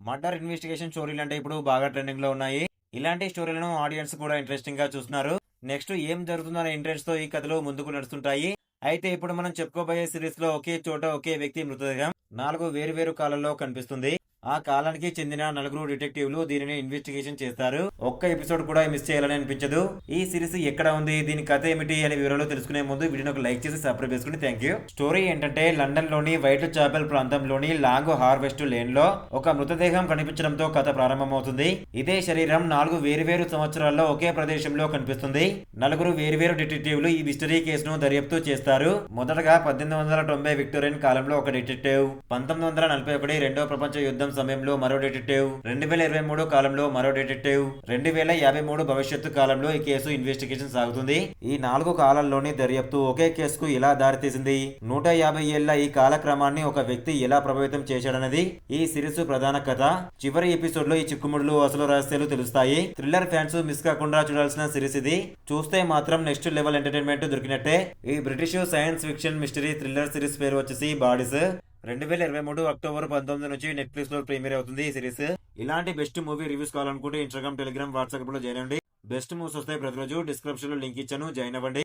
Murder investigation స్టోరీలు అంటే ఇప్పుడు బాగా ట్రెండింగ్ లో ఉన్నాయి. ఇలాంటి స్టోరీలను ఆడియన్స్ కూడా ఇంట్రెస్టింగ్ గా చూస్తున్నారు. నెక్స్ట్ ఏం జరుగుతుందో అనే ఇంట్రెస్ట్ తో ఈ కథలు ముందుకు నడుస్తుంటాయి. అయితే ఇప్పుడు మనం చెప్పుకోబోయే సిరీస్ లో ఒకే చోట ఒకే వ్యక్తి మృతదేహం 4 వేరు వేరు కాలాల్లో కనిపిస్తుంది. ఆ కాలానికి చెందిన 4 డిటెక్టివ్లు దీనిని ఇన్వెస్టిగేషన్ చేస్తారు. ఒక్క ఎపిసోడ్ కూడా మిస్ చేయాలని అనిపించదు. ఈ సిరీస్ ఎక్కడ ఉంది, దీని కథ ఏమిటి అనే వివరాలు తెలుసుకునే ముందు వీడియోని ఒక లైక్ చేసి సబ్స్క్రైబ్ చేసుకుని థ్యాంక్ యూ. స్టోరీ ఏంటంటే లండన్ లోని వైట్ చాపెల్ ప్రాంతంలోని లాంగ్ హార్వెస్ట్ లేన్ లో ఒక మృతదేహం కనిపించడంతో కథ ప్రారంభమవుతుంది. ఇదే శరీరం 4 వేరువేరు సంవత్సరాల్లో ఒకే ప్రదేశంలో కనిపిస్తుంది. 4 వేరువేరు డిటెక్టివ్లు ఈ మిస్టరీ కేసును దర్యాప్తు చేస్తారు. మొదటగా 1890 విక్టోరియన్ కాలంలో ఒక డిటెక్టివ్, 1941 రెండవ ప్రపంచ యుద్ధం సమయంలో మరో డిటెక్టివ్, 2023 కాలంలో మరో డిటెక్టివ్, 2053 భవిష్యత్తు కాలంలో ఈ కేసు ఇన్వెస్టిగేషన్ సాగుతుంది. ఈ 4 కాలాల్లోని దర్యాప్తు ఒకే కేసుకు ఎలా దారితీసింది, 150 ఏళ్ల ఈ కాలక్రమాన్ని ఒక వ్యక్తి ఎలా ప్రభావితం చేశాడన్నది ఈ సిరీస్ ప్రధాన కథ. చివరి ఎపిసోడ్ లో ఈ చిక్కుముడులు అసలు రహస్యాలు తెలుస్తాయి. థ్రిల్లర్ ఫ్యాన్స్ మిస్ కాకుండా చూడాల్సిన సిరీస్ ఇది. చూస్తే మాత్రం నెక్స్ట్ లెవెల్ ఎంటర్టైన్మెంట్ దొరికినట్టే. ఈ British science fiction mystery thriller series పేరు వచ్చేసి బాడీస్. 2023 అక్టోబర్ 19 నుంచి నెట్ఫ్లిక్స్ లో ప్రీమియర్ అవుతుంది ఈ సిరీస్. ఇలాంటి బెస్ట్ మూవీ రివ్యూస్ కావాలనుకుంటే ఇన్స్టాగ్రామ్, టెలిగ్రామ్, వాట్సాప్ లో జాయిన్ అవ్వండి. బెస్ట్ మూవీస్ వస్తాయి ప్రతిరోజు. డిస్క్రిప్షన్ లో లింక్ ఇచ్చాను, జాయిన్ అవ్వండి.